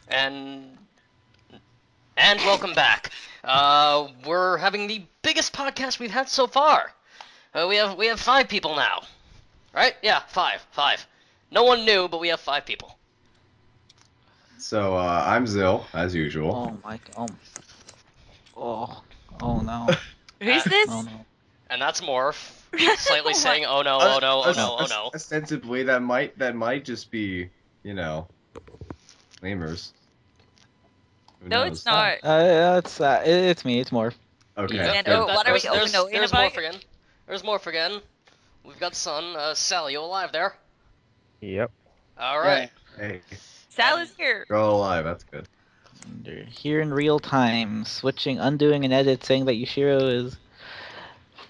And welcome back. We're having the biggest podcast we've had so far. We have 5 people now, right? Yeah, five. No one knew, but we have 5 people. So, I'm Zill, as usual. Oh my god. Oh no. Who's Uh, this? Oh no. and that's Morph, slightly What? saying, "Oh no, oh no, oh no, oh no." Ostensibly, that might just be, lamers. Who No, knows? it's not. It's me. It's Morph. Okay. Yep, And, yep, oh, what are we knowing there's about? Morph again. There's Morph again. We've got Sun. Sal, you alive there? Yep. All right. Hey, Sal is here. girl alive. That's good. They're here in real time, switching, undoing an edit, saying that Yushiro is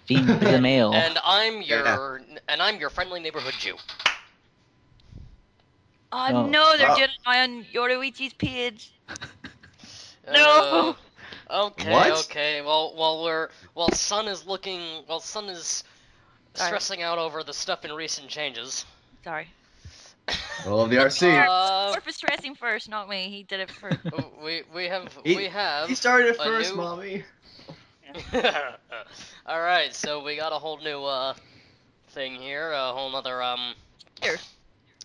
being the male. And I'm your friendly neighborhood Jew. Oh No. no, they're Oh. doing it on Yoruichi's page. No. Okay. What? Okay. While Sun is Sorry. stressing out over the stuff in recent changes. Sorry. All of the RC. Morph is stressing first, not me. He did it first. We have He started it a first, new- mommy. All right. So we got a whole new thing here. A whole nother Here.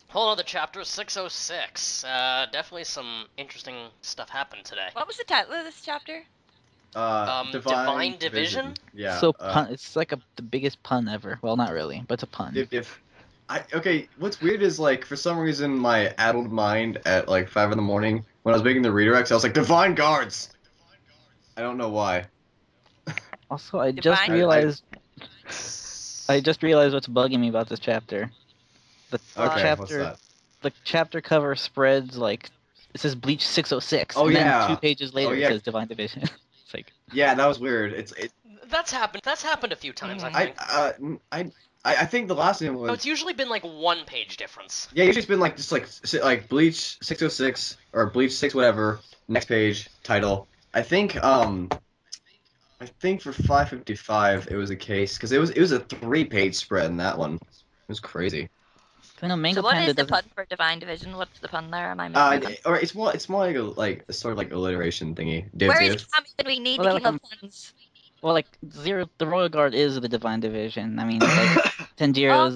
whole other chapter 606. Definitely some interesting stuff happened today. What was the title of this chapter? Divine Division? Yeah. So pun. It's like the biggest pun ever. Well, not really, but it's a pun. Okay, what's weird is, like, for some reason, my addled mind at, like, 5 in the morning, when I was making the redirects, I was like, Divine Guards! I don't know why. Also, I just Divine- realized. I just realized what's bugging me about this chapter. The Okay, chapter. what's that? The chapter cover spreads like it says Bleach 606. Oh, and yeah. Then 2 pages later yeah. it says Divine Division. It's like Yeah, that was weird. That's happened a few times. Mhm. I think. I think the last one No, was... it's usually been like 1 page difference. Yeah, usually it's been, like, just, like Bleach 606, or Bleach 6 whatever, next page, title. I think for 555 it was a case, because it was a 3-page spread in that one. It was crazy. I know Manga So what Panda is the doesn't. pun for Divine Division? What's the pun there? Am I missing? Or it's more like a sort of like alliteration thingy. Where is Kami? We need Well, the like, king of puns. Well, like Zero, the Royal Guard is the Divine Division. I mean, like Tanjiro is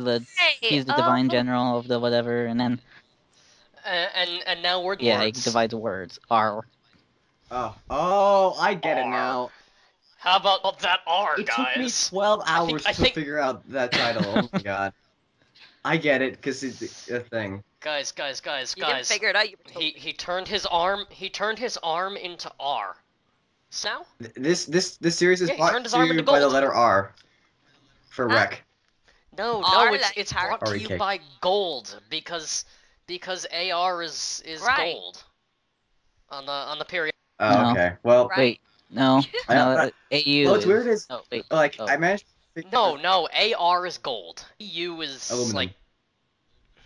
he's the Divine General of the whatever, and then And now word yeah, he words. divides words. R. Oh, I get it now. How about that R, It guys? took me 12 hours I to think- figure out that title. Oh my god. I get it, because it's a thing. Guys. You didn't figure it out. You were told. He turned his arm into R. So now? This series is Yeah, he brought turned his to arm you into by the gold. letter R. For Huh? Rec. No, R it's like heart? brought to you REK. by gold because AR is Right. gold on the period. Oh, No. okay. Well, Right. Wait, no, I- no. I- AU. well, what's weird is, Oh wait. like, Oh. I managed to figure No, AR is gold. EU is Aluminum. like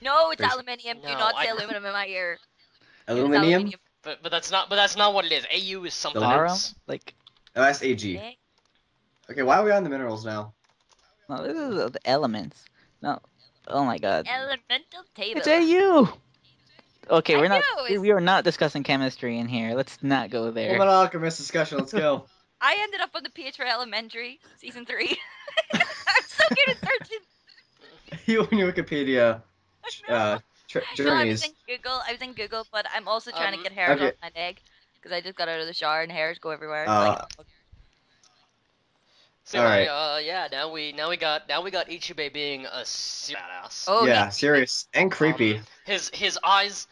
No, it's There's- aluminium. Do No, not say I- aluminum in my ear. It is Aluminium? but that's not what it is. AU is something Arum? else. Like Oh, that's AG. Okay. Okay, why are we on the minerals now? no, this is the elements. No. Oh my god. Elemental table. It's AU. Okay, I we're not. know, it's- We are not discussing chemistry in here. Let's not go there. Fullmetal Alchemist discussion, let's go. I ended up on the page for Elementary, season 3. I'm so good at searching. You on your Wikipedia No, I was journeys. in Google. But I'm also trying to get hairs okay. off my leg because I just got out of the shower and hairs go everywhere. It's So Alright. yeah, now we got Ichibei being a badass. oh, Yeah, serious and creepy. His eyes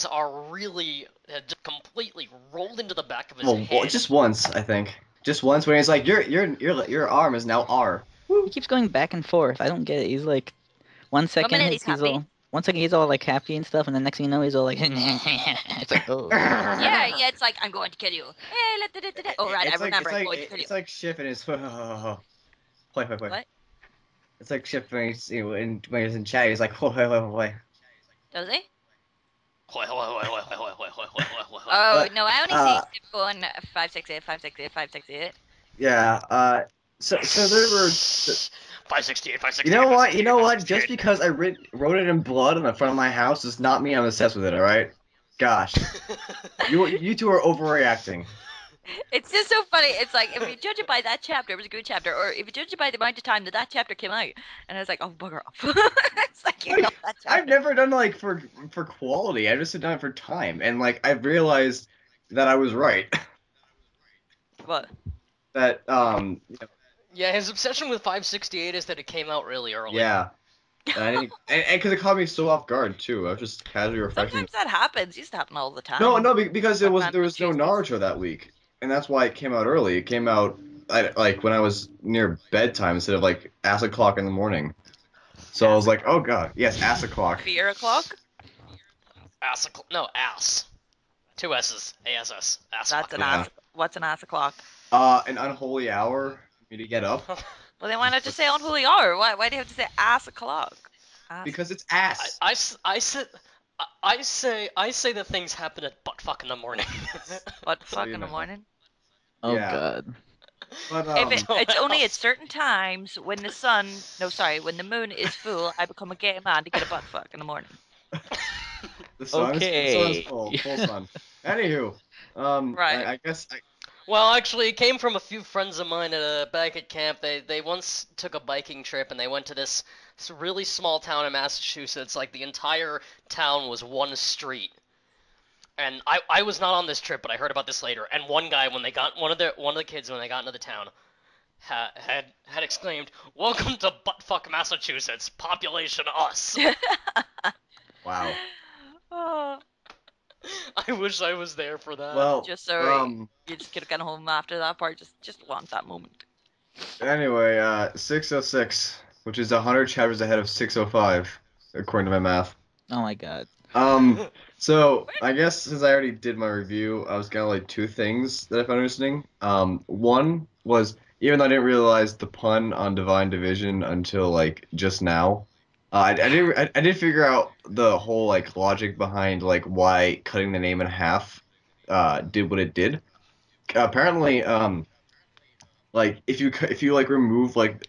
are really just completely rolled into the back of his Well, head. just once, I think. Just once when he's like, your arm is now R. He keeps going back and forth. I don't get it. He's like, one second minute he's he's happy. all, one second he's all like happy and stuff, and the next thing you know he's all like, it's like, oh. yeah. It's like I'm going to kill you. Oh right, It's I remember. I'm Like, going to kill you. it's like Schiff and his. Wait. What? It's like Schiff when he's when he's in chat. He's like, wait. Does he? Oh, Oh no, I only uh, see Skip going 568, 568, 568. Yeah. So there were. 568, 568. You know what? Just because I wrote it in blood on the front of my house does not mean I'm obsessed with it. All right. Gosh, you two are overreacting. It's just so funny. It's like if you judge it by that chapter, it was a good chapter, or if you judge it by the amount of time that that chapter came out, and I was like, oh bugger off. It's like you got that chapter. I've never done like for quality. I've just done it for time, and like I've realized that I was right. What? That Yeah, his obsession with 568 is that it came out really early. yeah. And I didn't, and because it caught me so off guard too. I was just casually reflecting. Sometimes that happens. It used to happen all the time. No, because there Sometimes was no Tuesdays. Naruto that week, and that's why it came out early. It came out like when I was near bedtime instead of like ass o'clock in the morning. So I was like, oh god, yes, ass o'clock. Fear o'clock? No, ass. Two S's. ASS. Ass. That's an Yeah. ass. What's an ass o'clock? An unholy hour for me to get up Well, then why not just say unholy hour? Why do you have to say ass o'clock? Ass. because it's ass. I say that things happen at buttfuck in the morning. What the So fuck you in the know. morning? Oh Yeah. god. But It's only at certain times when when the moon is full, I become a gay man to get a butt fuck in the morning. the sun Okay. is full sun. Anywho, Right. I guess Well, actually, it came from a few friends of mine back at camp. They once took a biking trip and they went to this really small town in Massachusetts. Like the entire town was one street. And I was not on this trip, but I heard about this later. And one guy, when they got one of the kids when they got into the town, had exclaimed, "Welcome to buttfuck Massachusetts, population us." wow. Oh, I wish I was there for that. Well, just so you just could have gone home after that part. Just want that moment. anyway, 606, which is 100 chapters ahead of 605, according to my math. Oh my god. So I guess since I already did my review, I was gonna like two things that I found interesting. One was even though I didn't realize the pun on Divine Division until like just now. I did figure out the whole like logic behind like why cutting the name in half did what it did. Apparently, like if you like remove like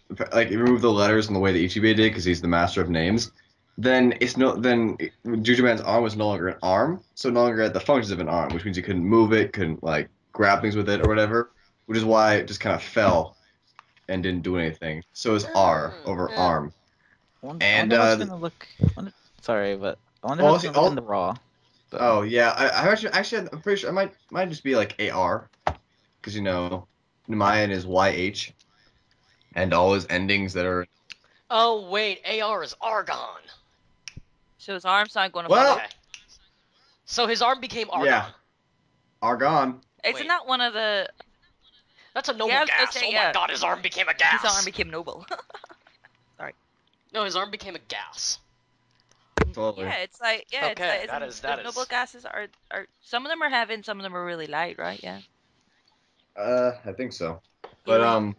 you remove the letters in the way that Ichibei did because he's the master of names, then Jujuman's arm was no longer an arm, so no longer had the functions of an arm, which means you couldn't move it, couldn't like grab things with it or whatever, which is why it just kind of fell and didn't do anything. So it's R over arm. I And, wonder what's gonna look. Sorry, but I wonder Oh, what's gonna look in the raw. But- Oh yeah, I actually I'm pretty sure I might just be like AR, because you know Mayan is YH, and all his endings that are Oh wait, AR is Argon. So his arm's not going to Well- fall. Okay. So his arm became Argon. yeah, Argon. Isn't wait. that one of the? That's a noble Yeah, I was gonna gas. say, Oh yeah. my god, his arm became a gas. His arm became noble. No, his arm became a gas. Totally. Yeah, it's like Okay, it's that like, is- the that noble is- gases are some of them are heavy and some of them are really light, right? Yeah. I think so. But Healing.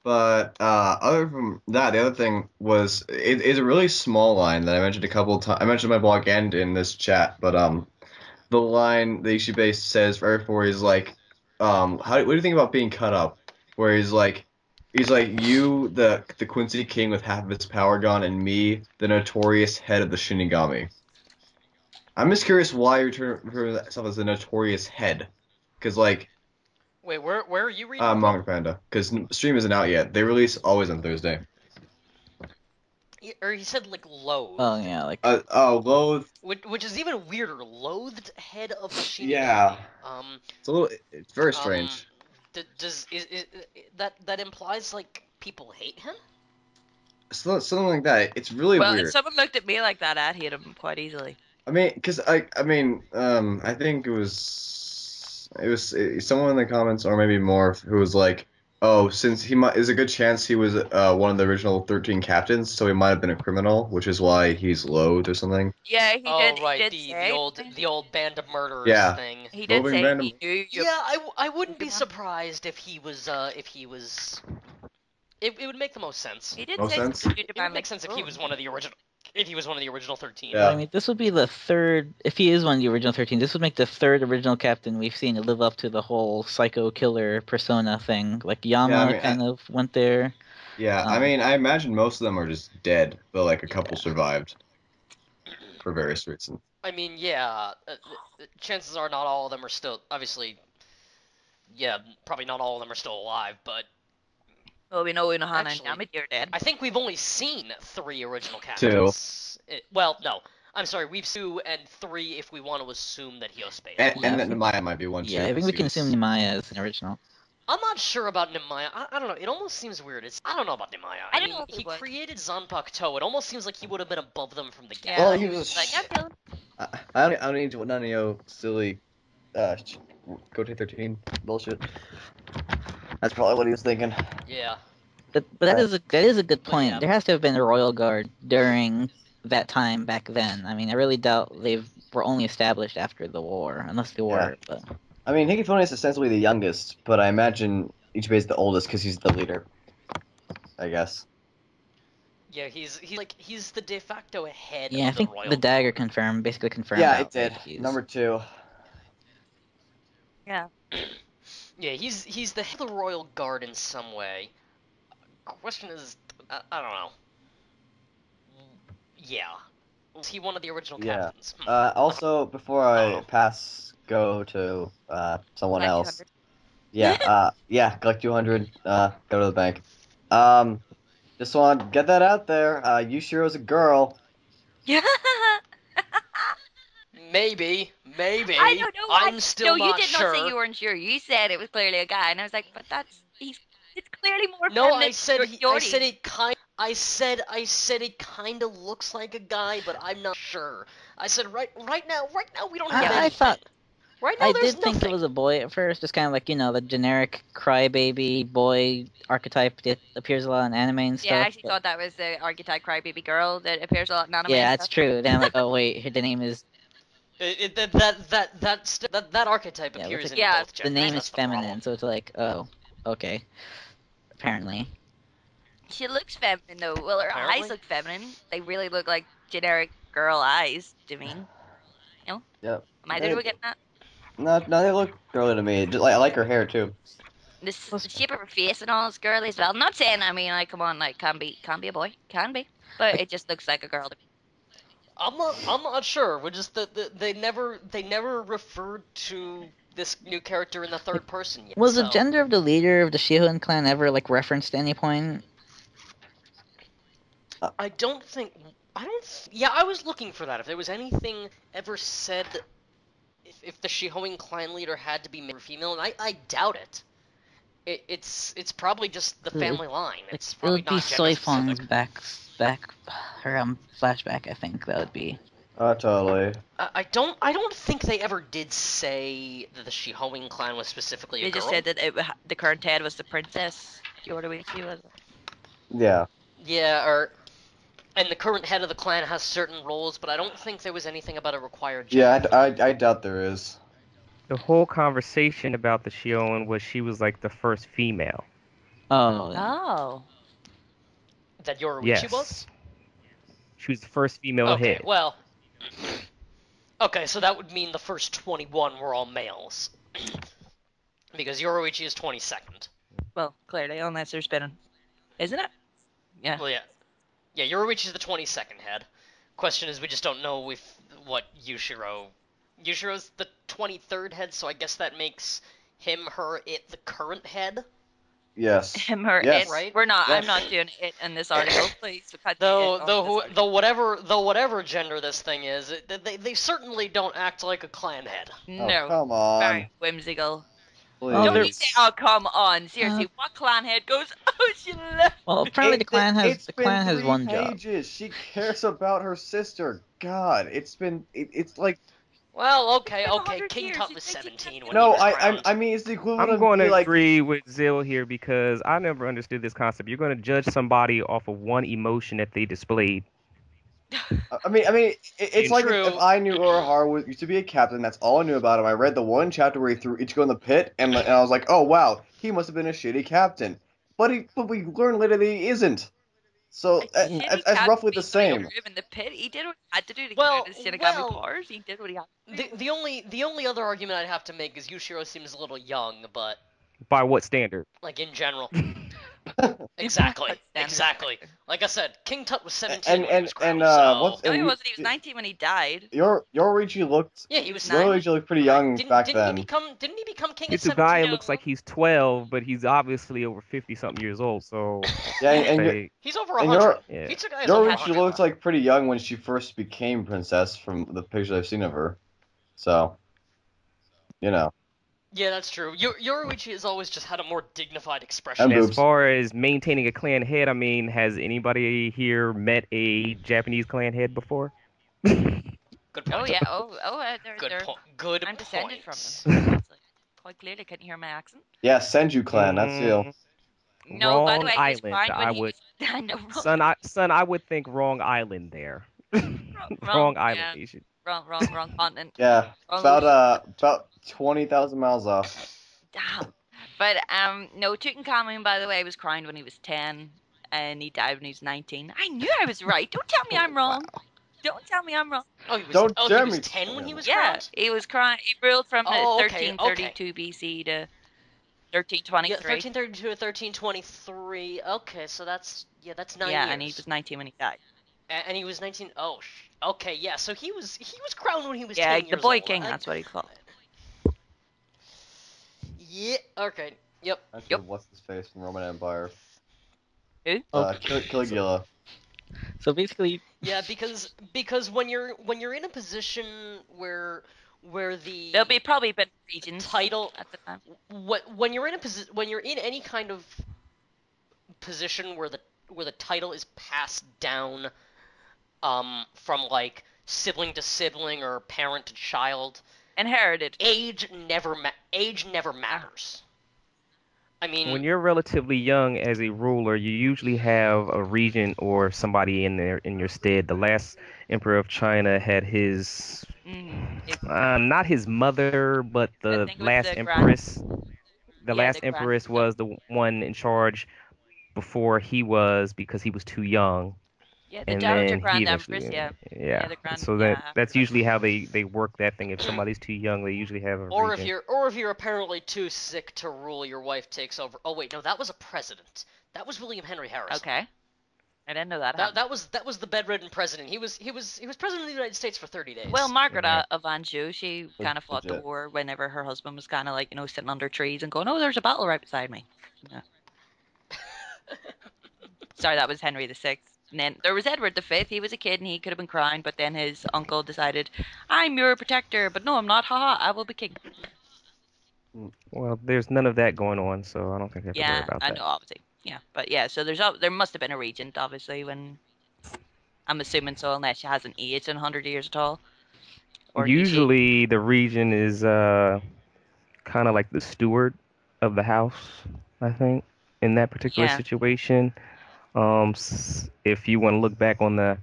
other from that, the other thing was it's a really small line that I mentioned a couple of times. I mentioned in my blog and in this chat, but the line that Ishibei says right before he's like, what do you think about being cut up? Where he's like, you, the Quincy King with half of his power gone, and me, the notorious head of the Shinigami. I'm just curious why you refer to yourself as the notorious head, because like. Wait, where are you reading? from? Manga Panda, because stream isn't out yet. They release always on Thursday. Or he said like loathed. Oh yeah, like Loathe. Which is even weirder. Loathed head of the Shinigami. Yeah. Um, It's very strange. does that implies like people hate him? Something like that. It's really Well, weird. if someone looked at me like that, I'd hate him quite easily. I mean, because I think it was someone in the comments or maybe more who was like, oh, since there's a good chance he was one of the original 13 captains, so he might have been a criminal, which is why he's loathed or something. Yeah, he did. Right, he did the say, old band of murderers Yeah. thing. He did Roving say random- he knew you. Yeah, I wouldn't be Pokemon. surprised if he was it would make the most sense. He did No say sense? something to It would make sense if he was one of the original 13. Yeah. I mean, this would be the third. If he is one of the original 13, this would make the third original captain we've seen to live up to the whole psycho killer persona thing. Like Yama Yeah, I mean, kind of went there. Yeah, I mean, I imagine most of them are just dead, but like a couple survived. for various reasons. I mean, yeah, chances are not all of them are still, obviously, yeah, probably not all of them are still alive, but Well, we know Unohana and Actually, Yamid are dead. I think we've only seen 3 original captains. Well, no, I'm sorry, we've seen 2 and 3 if we want to assume that Hyospe is And, alive. and then Nemaya might be one too. Yeah, I think we 'cause can he assume was- Nemaya is an original. I'm not sure about Nemaya. I don't know. It almost seems weird. I don't know about Nemaya. I I don't mean, know if he it was. created Zanpakuto. It almost seems like he would have been above them from the get. Well, Yeah. he was. Like, I'm chilling. I don't need to none of your silly Gote 13 bullshit. That's probably what he was thinking. Yeah. But that is a good But point. yeah. There has to have been a royal guard during that time back then. I mean, I really doubt they were only established after the war, unless they were. But I mean, Hikifune is essentially the youngest, but I imagine Ichibei is the oldest because he's the leader. I guess. Yeah, he's the de facto head yeah, I of the think royal the dagger guard. basically confirmed. Yeah, outright it did. he's- Number 2. Yeah. Yeah, he's the head of the royal guard in some way. Question is, I don't know. Yeah. Was he one of the original Yeah. captains? Also, before I go to someone Like else. 200. Yeah, collect 200. Go to the bank. Just want to get that out there. Yushiro's a girl. Yeah. Maybe. I don't know. I'm still no, you not did sure. not say you weren't sure. You said it was clearly a guy, and I was like, but it's clearly more No, feminine I said than Yordi. I said it kind of looks like a guy, but I'm not sure. I said right now we don't have I anything. thought Right now I there's did think nothing. it was a boy at first, just kind of like the generic crybaby boy archetype that appears a lot in anime and stuff. Yeah, I actually but- thought that was the archetype crybaby girl that appears a lot in anime. yeah, and that's stuff. true. Then I'm like, oh wait, the name is That archetype Yeah, appears in Yeah. both the genders. name That's is the feminine, problem. so it's like, oh, okay. Apparently, She looks feminine though. Well, her Apparently. eyes look feminine. They really look like generic girl eyes to me. Yep. Am I the one getting that? No, they look girly to me. Just, I like her hair too. The shape of her face and all is girly as well. I'm not saying. I mean, like, come on, like, can be a boy, can be, but it just looks like a girl to me. I'm not sure. We're just they never referred to this new character in the third person yet. was so. the gender of the leader of the Shihoin clan ever referenced at any point? I don't think. Yeah, I was looking for that. If there was anything ever said, if the Shihoin clan leader had to be male or female, and I doubt it. It's probably just the family line. It's It probably would be not gender Soifong's specific. back her flashback. I think that would be. Oh, totally. I don't think they ever did say that the Shihoin clan was specifically a They girl. just said that the current head was the princess. Yordoichi was. Yeah. Yeah, and the current head of the clan has certain roles, but I don't think there was anything about a required Yeah, gender. I doubt there is. The whole conversation about the Shion was she was like the first female. Oh, Oh. That Yoruichi Yes. was? She was the first female Okay, head. well... Okay, so that would mean the first 21 were all males. Because Yoruichi is 22nd. Well, clearly, unless there's been, isn't it? Yeah. Well, yeah. Yeah, Yoruichi is the 22nd head. Question is, we just don't know what Yushiro... Yushiro's the 23rd head, so I guess that makes him, her, it the current head? Yes. Him, her, Yes. it. Right? We're not. Yes. I'm not doing it in this article, please. Because Whatever gender this thing is, they certainly don't act like a clan head. No. Oh, come on. Very whimsical. Please. Oh, Don't there- you say, oh, come on. Seriously, what clan head goes, oh, she left. well, apparently the clan has It's been has 3 one job. pages. She cares about her sister. God, it's like Well, okay, been okay. 100 King years, Tut she's was making 17 sense. when no. he was crowned. I mean it's the equivalent I'm of going me, to like agree with Zill here because I never understood this concept. You're going to judge somebody off of one emotion that they displayed. I mean, it's like True. if I knew Urahara used to be a captain. That's all I knew about him. I read the one chapter where he threw Ichigo in the pit, and I was like, oh wow, he must have been a shitty captain. But we learned later that he isn't. So that's roughly the same. In the pit. He did what he had to do to Well, get his Shinigami well, powers. He did what he had to do. The only other argument I'd have to make is Yushiro seems a little young, but By what standard? like in general. Exactly. Standard Exactly. character. Like I said, King Tut was 17 And when he was crowned. and So what's No, and he you, wasn't. He was 19 when he died. Yoruichi looked yeah, He he was was 9 when. Yoruichi looked pretty young Didn't back didn't he then. become didn't he become king at Hitsugaya 17? looks No. like he's 12, but he's obviously over 50-something years old. So Yeah, I'd and say, He's over and 100. yeah. Hitsugai is over Yeah. Yoruichi 100. looked like pretty young when she first became princess from the pictures I've seen of her. So, you know, Yeah, that's true. Yoruichi has always just had a more dignified expression. and And as boobs. far as maintaining a clan head, I mean, has anybody here met a Japanese clan head before? Good Oh point. yeah. They're Good point. Good I'm descended from points. them. Obviously. Quite clearly, couldn't hear my accent. Yeah, Senju clan. That's you. Mm, No, by the wrong way, he was island. crowned when I he would, was. I know, wrong, son, I would think wrong island there. Wrong island yeah, nation. wrong continent. Yeah, Wrong ocean. about 20,000 miles off. Damn. But no, Tutankhamun, by the way, was crowned when he was 10, and he died when he was 19. I knew I was right. Don't tell me I'm Wow. wrong. Don't tell me I'm wrong. Don't He dare was me. 10 when he was Yeah, crowned? he was crowned. He ruled from Oh, okay. 1332 BC to Yeah, 1323. 1332 to 1323. Okay, so that's 9 Yeah, and he years. was 19 when he died. And he was 19. Oh, okay, yeah. So he was crowned when he was Yeah, 10 the years boy old. king. That's what he called. Yeah. Okay. Yep. That's Yep. what's his face from Roman Empire. Who? Caligula. So basically, Yeah, because when you're in a position where the There'll be probably been regions title at the time. when you're in when you're in any kind of position where the title is passed down from like sibling to sibling or parent to child, Inherited. age never matters. I mean, When you're relatively young as a ruler, you usually have a regent or somebody in there in your stead. The last emperor of China had his, It, not his mother, but I the think it was last the empress. The yeah, last the grand. empress was the one in charge before he was because he was too young, Yeah, the and dowager then he grand empress. eventually, Yeah, yeah. yeah, the grand. So Yeah, that's after usually how they work that thing. If somebody's too young, they usually have a or if regent. you're apparently too sick to rule, your wife takes over. Oh wait, no, that was a president. That was William Henry Harrison. Okay, I didn't know that That happened. that was the bedridden president. He was president of the United States for 30 days. Well, Margaret Yeah. of Anjou, she kind of fought the Legit. war whenever her husband was kind of like sitting under trees and going, "Oh, there's a battle right beside me." Yeah. Sorry, that was Henry VI. And then there was Edward V. He was a kid and he could have been crowned, but then his uncle decided, "I'm your protector," but no, I'm not. Haha, I will be king. Well, there's none of that going on, so I don't think they have to worry Yeah, about I that. know, obviously. Yeah, but yeah, so there must have been a regent, obviously, when I'm assuming so, unless she hasn't aged in 100 years at all, or she. Usually, the regent is kind of like the steward of the house, I think, in that particular Yeah, situation. If you want to look back on the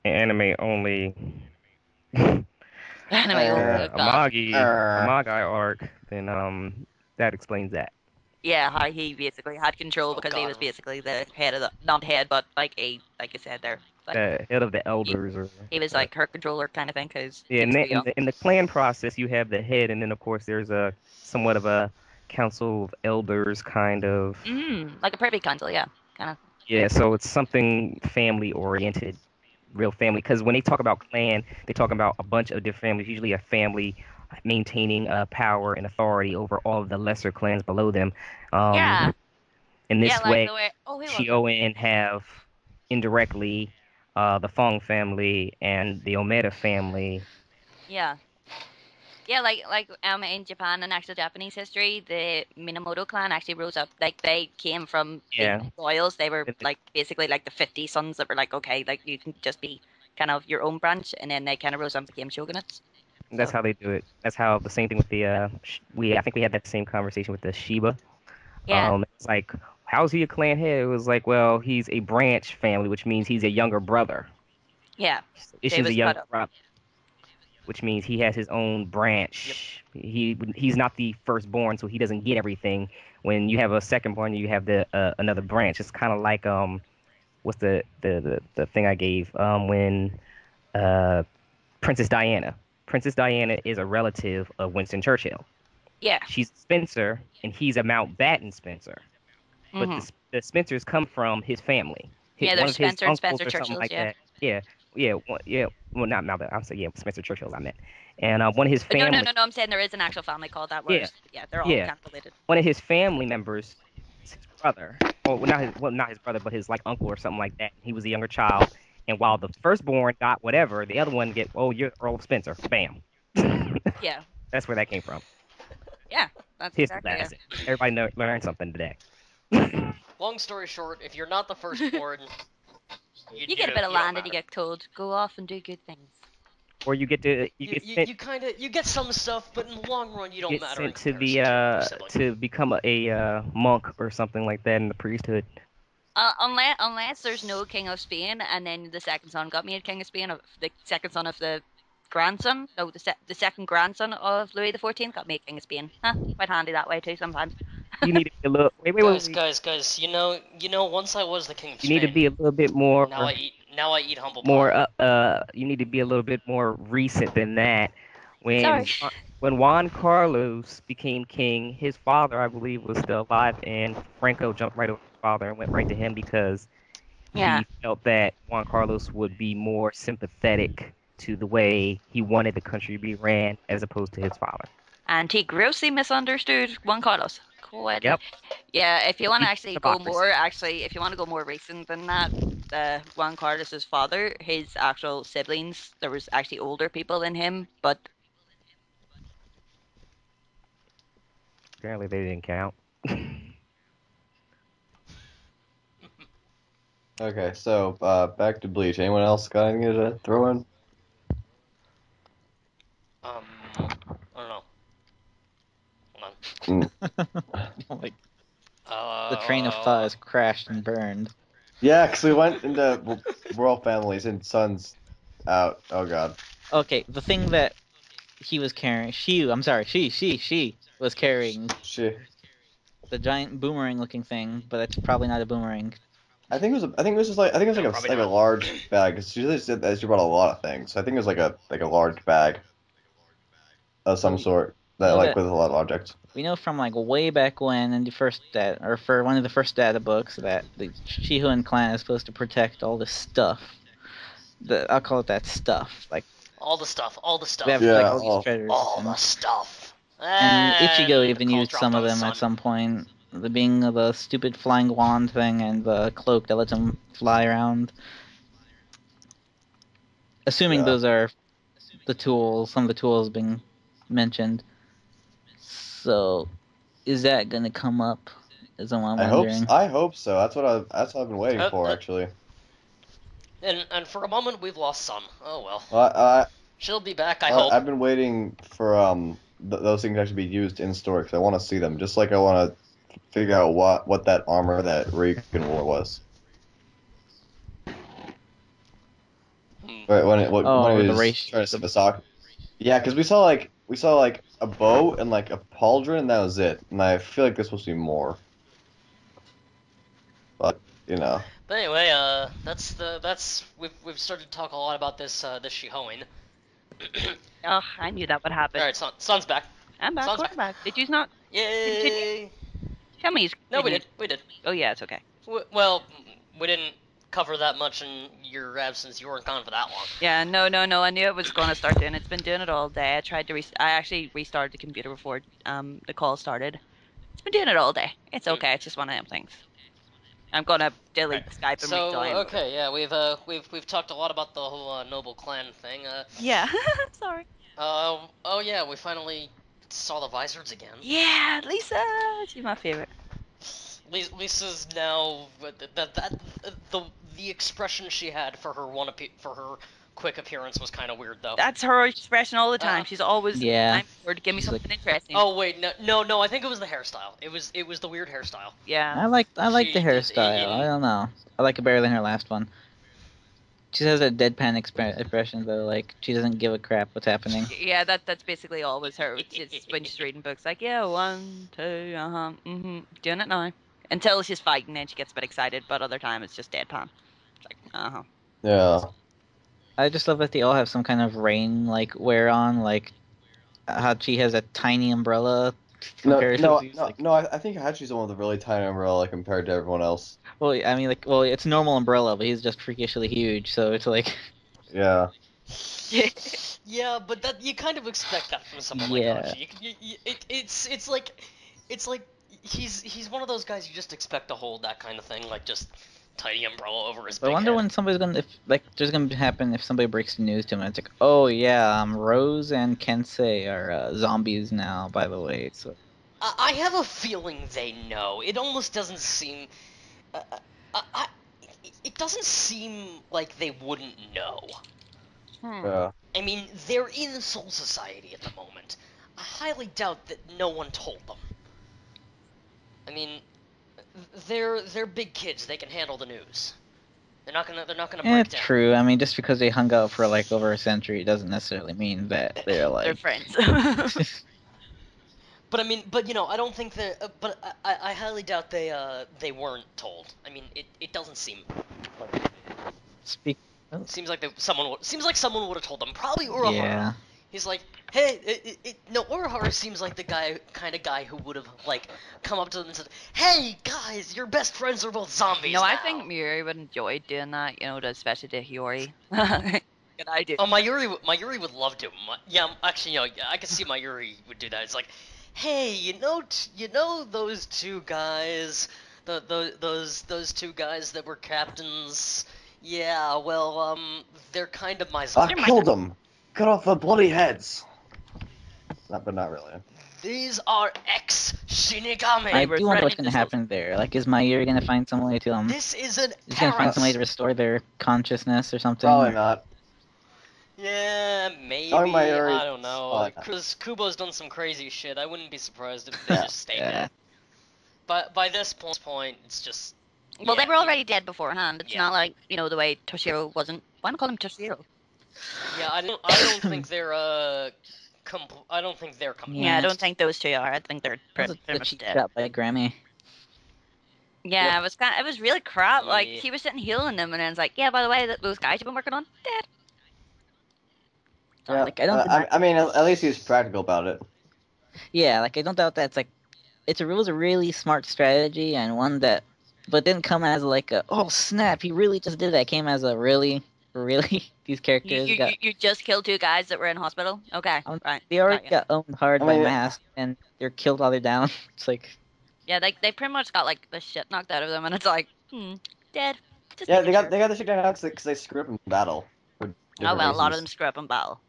anime only anyway, oh god. Amagi arc, then that explains that. Yeah, how he basically had control Oh because he God. was basically the head of the, not head, but like I said there, like Head of the he, elders, or he was like her controller kind of thing because yeah. she was too young. In the clan process, you have the head, and then of course there's a somewhat of a council of elders, kind of. Like a privy council, yeah, kind of. Yeah, so it's something family oriented, real family. Because when they talk about clan, they talk about a bunch of different families, usually a family maintaining power and authority over all of the lesser clans below them. Yeah, In yeah, this like way, the way. Oh, who was it? Shioen have indirectly the Fong family and the Omeda family. Yeah. Yeah, like in Japan and actual Japanese history, the Minamoto clan actually rose up. Like they came from being Yeah, royals. They were like basically like the 50 sons that were like, okay, like you can just be kind of your own branch, and then they kind of rose up and became shogunates. that's So how they do it. That's how the same thing with the I think we had that same conversation with the Shiba. yeah, It's like, how's he a clan head? It was like, well, he's a branch family, which means he's a younger brother. yeah, they Ishin's a was cut younger up. brother, which means he has his own Yep. branch. He's not the firstborn, so he doesn't get everything. When you have a secondborn, you have the another branch. It's kind of like what's the thing I gave when uh Princess Diana. Princess Diana is a relative of Winston Churchill. Yeah, She's Spencer, and he's a Mountbatten Spencer. but Hmm. the Spencers come from his family. Yeah, One there's of his Spencer and uncles Spencer or something Churchill's. like Yeah. that. Yeah, yeah, yeah. Well, not that. I'm saying yeah, Spencer Churchill's I meant. And one of his No, no, family. no, no. I'm saying there is an actual family called that. Yeah, Whereas, yeah, they're all yeah. kind of related. One of his family members is his brother. Not his brother, but his like uncle or something like that. He was a younger child, and while the firstborn got whatever, the other one get, oh, you're Earl of Spencer. Bam. Yeah, That's where that came from. yeah, that's History exactly it. lesson. Everybody learned something today. Long story short, if you're not the firstborn, You get a bit of you don't land and you matter. get told, go off and do good things. Or you get to you You, get you, sent you kind of you get some stuff, but in the long run, you don't get matter in sent to the comparison to your sibling. to become a monk or something like that in the priesthood. Unless there's no king of Spain, and then the second son got made king of Spain, of the second son of the grandson, no, the second grandson of Louis XIV got made king of Spain. Huh? Quite handy that way too sometimes. You need to be a little Guys. You know. Once I was the king of You need to Spain. be a little bit Now I eat. Now I eat humble more pie. you need to be a little bit more recent than that. Sorry. When Juan Carlos became king, his father, I believe, was still alive, and Franco jumped right over his father and went right to him because Yeah, he felt that Juan Carlos would be more sympathetic to the way he wanted the country to be ran as opposed to his father. and he grossly misunderstood Juan Carlos. Quite. Yep. Yeah, if you want to Deep actually go hypocrisy. more, if you want to go more recent than that, Juan Carlos's father, his actual siblings, there was actually older people than him, but Apparently, they didn't count. Okay, so back to Bleach. Anyone else got anything to throw in? I don't know. Hold Mm. Like the train of thought on. has crashed and burned. Yeah, because we went into royal families and sons out. Oh God. Okay, the thing that he was carrying, I'm sorry, she was carrying She. the giant boomerang-looking thing, but it's probably not a boomerang. I think it was. I think it was just like. I think it was No, like probably a not. large bag. Cause she said that she brought a lot of things. So I think it was like a large bag of some So sort you that know like that with a lot of objects. we know from like way back when in the first data, or for one of the first data books, that the Shihoan clan is supposed to protect all this stuff. I'll call it that stuff. Like All the stuff. All the they have stuff. like Yeah. all these Oh. treasures, All the stuff. and Ichigo And the even call used dropped some on of his them son. at some point. The being the stupid flying wand thing and the cloak that lets him fly around. Assuming Yeah. those are the tools, some of the tools being mentioned. So, is that gonna come up? Is what I'm wondering. I hope so. That's what I've been waiting Uh, for uh, actually. and for a moment, we've lost Sun. Oh well. Well, She'll be back, I hope. I've been waiting for those things to actually be used in story because I want to see them. Just like I want to figure out what that armor that Regan wore was. Hmm. Right, when Oh, he the was race. trying to save Asaka. Yeah, because we saw like a bow and like a pauldron, and that was it. And I feel like there's supposed to be more, but you know. But anyway, that's we've started to talk a lot about this Shihoin. oh, I knew that would happen. All right, Sun's back. I'm back. Sun's We're back. back. Did you not continue? Yay! Tell me, No, we did. We did. Oh yeah, it's okay. Well, we didn't cover that much in your absence. You weren't gone for that long. Yeah, no. I knew it was going to start doing. It's been doing it all day. I tried to. I actually restarted the computer before the call started. It's been doing it all day. It's okay. It's just one of them things. I'm gonna delete Right. Skype and So re-download it. okay, yeah, we've talked a lot about the whole noble clan thing. Yeah. Sorry. Oh yeah, we finally saw the Vizards again. Yeah, Lisa. She's my favorite. Lisa's now the expression she had for her for her quick appearance was kind of weird though. That's her expression all the time. She's always Yeah. time for her to give me She's like, something interesting. Oh wait, no, I think it was the hairstyle. It was the weird hairstyle. Yeah. I like the She hairstyle. I don't know. I like it better than her last one. She has a deadpan expression though, like she doesn't give a crap what's happening. Yeah, that's basically always her. It's when she's reading books, like, yeah, 1, 2, doing it now. Until she's fighting, and she gets a bit excited, but other time it's just deadpan. It's like, Yeah. I just love that they all have some kind of rain like wear on, like how she has a tiny umbrella comparatively. Like, I think Hachi's the one with a really tiny umbrella compared to everyone else. well, I mean, like, well, it's normal umbrella, but he's just freakishly huge, so it's like, Yeah. Yeah, but that you kind of expect that from someone like Yeah. Hachi. It's like he's one of those guys you just expect to hold that kind of thing, like just tiny umbrella over his I big wonder head. when somebody's gonna, if like, there's gonna happen if somebody breaks the news to him. It's like, oh yeah, Rose and Kensei are zombies now, by the way. So I have a feeling they know. It almost doesn't seem. Uh, I, it doesn't seem like they wouldn't know. Yeah. I mean, they're in Soul Society at the moment. I highly doubt that no one told them. I mean, they're big kids. They can handle the news. They're not gonna yeah, break down. true. I mean, just because they hung out for like over a century doesn't necessarily mean that they're They're like. friends. But I mean, but you know, I don't think that. But I highly doubt they weren't told. I mean, it doesn't seem. Speak. Oh, Seems like someone would have told them. Probably Urahara. yeah. He's like, hey, no, Urahara seems like the kind of guy who would have like come up to them and said, hey guys, your best friends are both zombies No, now. I think Miuri would enjoy doing that, especially to Hiyori. Good idea. Oh, Mayuri would love to. Yeah, actually, I could see Mayuri would do that. It's like, hey, you know those two guys, those two guys that were captains. Yeah, well, they're kind of my I zombies. killed them. Cut off their bloody heads. But not really. These are ex-Shinigami. I were do wonder what's threatening gonna to happen there. Like, is Mayuri gonna find some way to This is an Is gonna find some way to Paris. restore their consciousness or something? Probably not. Yeah, maybe. Oh, Mayuri- I don't know. oh, Because Kubo's done some crazy shit. I wouldn't be surprised if they just stayed Yeah. dead. But by this point, it's just. Well, yeah, they were already dead beforehand. It's Yeah. not like, the way Toshiro wasn't. Why am I calling him Toshiro? Yeah, I don't think they're I don't think they're coming. Yeah, I Yeah. don't think those two are. I think they're That was pretty a much cheap dead. shot by Grammy. Yeah, it was really crap. Like, Yeah. he was sitting healing them, and then it's like, yeah, by the way, those guys you've been working on, dead. Yeah. Like, I don't deny- I mean, at least he was practical about it. Yeah, like I don't doubt that's like it was a really smart strategy and one that but didn't come as like a oh snap, he really just did that. It came as a really these characters got You just killed two guys that were in hospital? Okay, right. they already got ya. got owned hard I by mean, Mask and they're killed while they're down. It's like Yeah, they pretty much got, like, the shit knocked out of them, and it's like, dead. Just Yeah, making they sure. got the shit down because they screwed up in battle. For Oh, different well, a lot of them reasons. screw up in battle.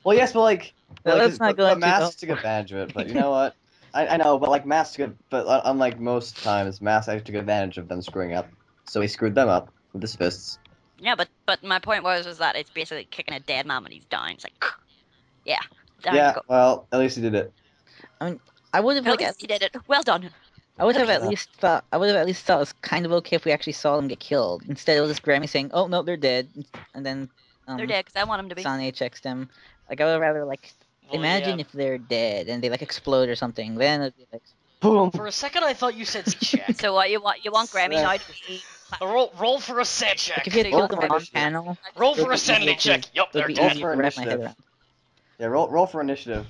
Well, yes, but like, let's not go but into Mask took advantage of it. But you know what? I know, but like Mask took, but unlike most times, Mask actually took advantage of them screwing up. So he screwed them up with his fists. Yeah, but my point was that it's basically kicking a dead man when he's down. It's like, yeah, down you Yeah, go. well, at least he did it. I would have At like least he did it. Well done. I would have at at least thought it was kind of okay if we actually saw them get killed. Instead it was just Grammy saying, "Oh no, they're dead," and then They're dead because I want them to be. Sane checks them. Like I would rather like Well, imagine yeah. if they're dead and they like explode or something. Then it'd be like Boom. For a second, I thought you said check. So what you want? You want Grammy now to be? roll for a set check. if you had Roll killed them for on initiative. panel, Roll it'd for a be sanity easier to- check. Yup, it'd they're be dead. easier to wrap my head around. Yeah, roll for initiative,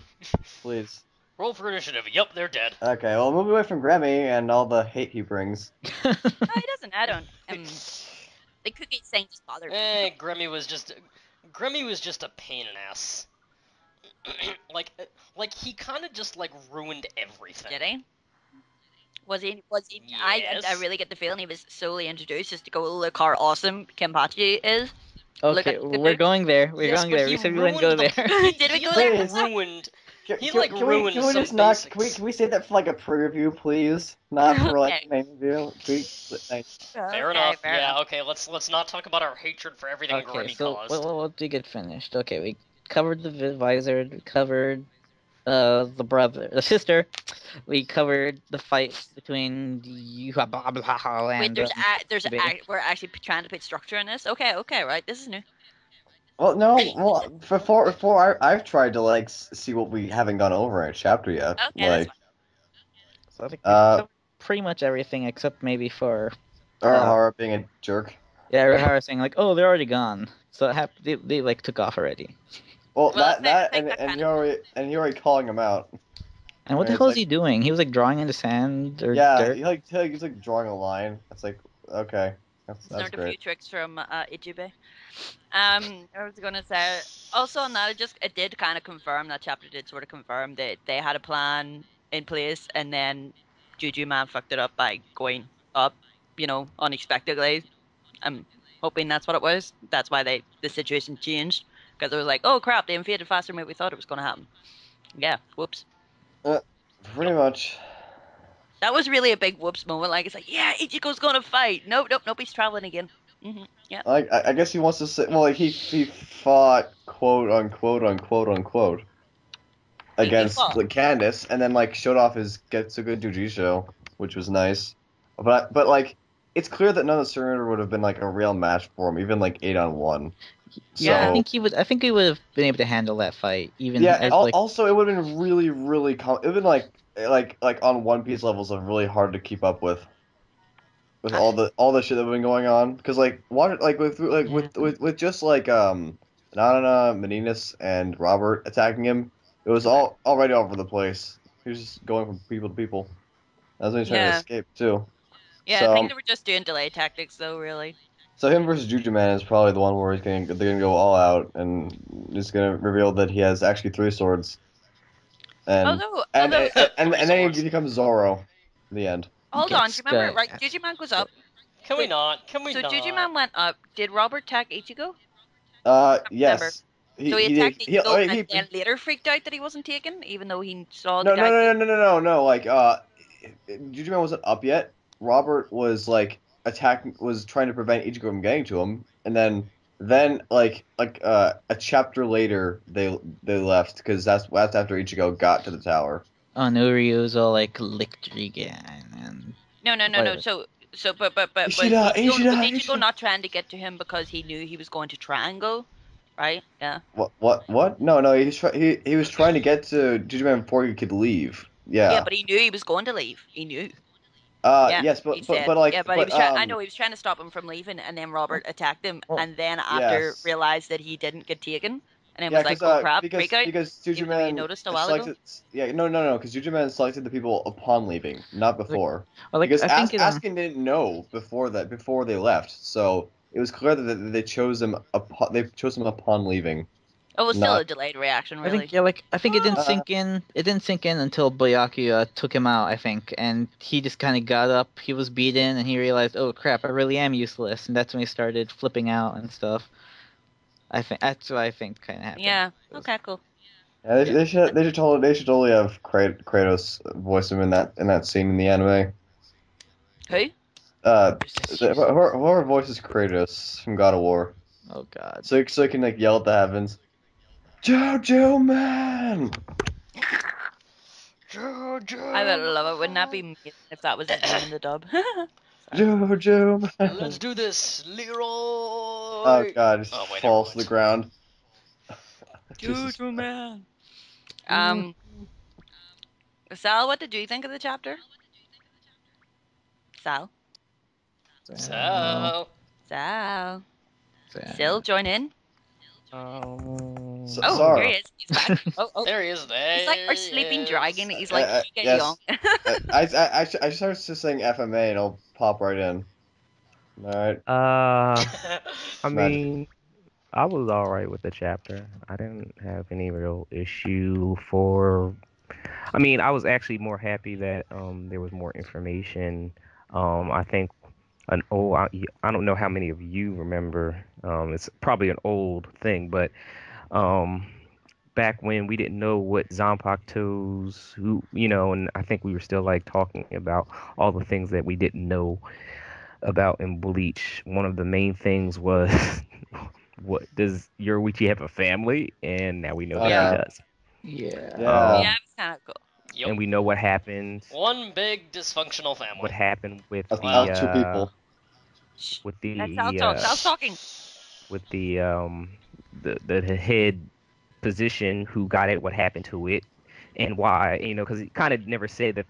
please. Roll for initiative. Yup, they're dead. Okay, well, move away from Grammy and all the hate he brings. No, he doesn't. I don't. The cookie saying just bothered me. Grammy was just a pain in ass. like he kind of just like ruined everything. Did he? Was he? I Yes. really get the feeling he was solely introduced just to go look how awesome Kenpachi is. Look Okay, at- we're going there. We're Yes, going but there. he We said we wouldn't go ruined there. the- Did we he go like there? ruined. He, Can like, we ruined can we some just not basics. can we save that for like a pre-review, please? Not for like Okay. the main review. Thanks. Fair enough. Yeah. Okay. Let's not talk about our hatred for everything Okay, Grammy so caused. what did we get finished? Okay, we covered the visor. We covered the sister. We covered the fight between you blah blah blah and Wait, Baby. we're actually trying to put structure in this. Okay, right. This is new. Well, no. Well, before I've tried to like see what we haven't gone over in a chapter yet. Okay, that's Like, So I think we covered pretty much everything except maybe for Urahara being a jerk. yeah, Rihara saying like, oh, they're already gone. So they like took off already. Well, Well, that I think that and kinda- Yori calling him out. And what the It's hell is like, he doing? He was like drawing in the sand or yeah, dirt. he's like drawing a line. It's like, okay, that's Learned a few great. tricks from Ichibei. I was gonna say also on that, it did kind of confirm that chapter did sort of confirm that they had a plan in place, and then Juju Man fucked it up by going up, unexpectedly. I'm hoping that's what it was. That's why the situation changed because it was like, oh crap, they invaded faster than we thought it was gonna happen. Yeah, whoops. Uh, Pretty much. That was really a big whoops moment. Like it's like, yeah, Ichigo's gonna fight. Nope, nope, nope. He's traveling again. Yeah. Like, I guess he wants to say, well, like he fought quote unquote He against fought. like Candace, and then like showed off his Getsuga Jujutsu, which was nice. But like, it's clear that none of the surrender would have been like a real match for him, even like 8-on-1. Yeah, Yeah. So I think he would have been able to handle that fight, even yeah, as like. also it would have been really it would have been like on One Piece levels of really hard to keep up with all the shit that have been going on. Because like what like Yeah. with just like Nanana, Meninas, and Robert attacking him, it was all already all over the place. He was just going from people to people. That's when he's trying to Yeah. escape too. Yeah, I So think they were just doing delay tactics though, really. so him versus Juju Man is probably the one where they're gonna go all out and he's gonna reveal that he has actually three swords and Although Three and then swords. he becomes Zorro in the end. hold on, do Gets you remember got. right? Jujuman goes up. Can we Wait, not? Can we so not? Jujuman went up. Did Robert attack Ichigo? I can't remember. Yes. So he He did attacked Ichigo and he then later freaked out that he wasn't taken, even though he saw the no, guy go. no. Like, Juju Man wasn't up yet. Robert was like was trying to prevent Ichigo from getting to him, and then a chapter later they left because that's after Ichigo got to the tower. Oh, no, Ryu's all like licked again and No. whatever. But Ishida, Was Ishida, Ichigo Ishida. not trying to get to him because he knew he was going to try and go? Right? Yeah. What? No, he was trying to get to Juju Man before he could leave. Yeah, Yeah. but he knew he was going to leave. He knew. Yeah, Yes, he said. Yeah, but he was trying. I know he was trying to stop him from leaving, and then Robert attacked him, Well, and then after yes. realized that he didn't get taken, and then Yeah, was like, "Oh crap, break out!" because Juju Even though you Man noticed a while ago. selected. Yeah, no, because Juju Man selected the people upon leaving, not Like, before. well, like Because I think Askin didn't know before they left, so it was clear that they chose him upon leaving, It was still not. a delayed reaction, I think really. yeah, like I think it didn't Uh, sink in. It didn't sink in until Byakuya took him out. I think, and he just kind of got up. He was beaten, and he realized, oh crap, I really am useless. And that's when he started flipping out and stuff. I think that's what I think kind of happened. Yeah. Okay. Cool. yeah, they should totally have Kratos voice him in that scene in the anime. Who? Whoever voices Kratos from God of War, Oh god. so he can like yell at the heavens, Jojo Man. I would love it. Wouldn't that be amazing if that was his name in the dub? Jojo Man. Let's do this, Leroy. Oh god, just Oh wait, never falls to the mind. ground. Jesus. Jojo man. Um, Sal, what did you think of the chapter? Sal, So Sal, So, Sil, join in. So, Oh, here Sarah, he is. He's back. Oh, there he is. There he's like our he sleeping dragon. is. He's like Giga Young. yes, I started just saying FMA and I'll pop right in. All right, I magic. mean, I was all right with the chapter. I didn't have any real issue for. I mean, I was actually more happy that there was more information. I think I don't know how many of you remember. It's probably an old thing, but um, back when we didn't know what Zanpakuto's, and I think we were still like talking about all the things that we didn't know about in Bleach. One of the main things was, what does Yoruichi have a family? And now we know Oh that he Yeah. yeah, does. yeah. yeah. Yeah, it's kind of cool. Yup. And we know what happened. One big dysfunctional family. What happened with Wow. Two people. Shh. with Let Sal the talk. Sal's talking. with the head position who got it, what happened to it, and why, because he kind of never said that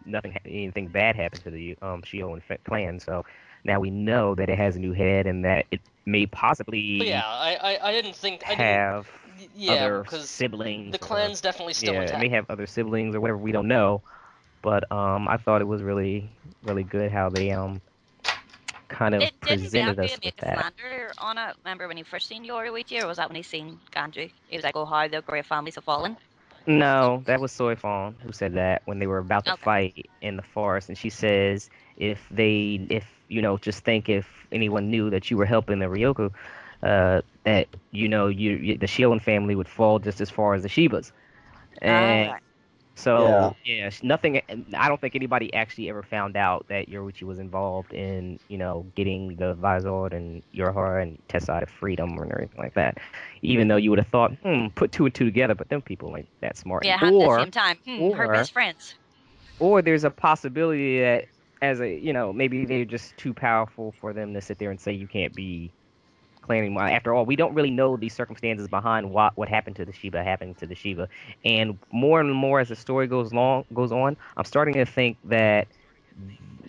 anything bad happened to the Shio and clan. So now we know that it has a new head and that it may But possibly yeah, I didn't think I didn't have Yeah, other because siblings the or clan's definitely still yeah, it intact. may have other siblings or whatever. We don't know. But I thought it was really really good how they kind of Didn't presented Gandhi us with make a that. slander on it? Remember when he first seen Yoruichi, or was that when he seen Gandhi? He was like, "Oh, how the great families have fallen." No, that was Soifon who said that when they were about to Okay. fight in the forest, and she says if just think if anyone knew that you were helping the Ryoku, that the Shion family would fall just as far as the Shibas, All and right. Yeah. so yeah, nothing. I don't think anybody actually ever found out that Yoruichi was involved in getting the Vizord and Yorha and Tessai to freedom or anything like that. Even though you would have thought, put two and two together, but them people ain't that smart. Yeah, at the Or same time, her or best friends. or there's a possibility that as a maybe they're just too powerful for them to sit there and say you can't be claiming. After all, we don't really know the circumstances behind what happened to the Shiba happening to the Shiba, and more as the story goes on, I'm starting to think that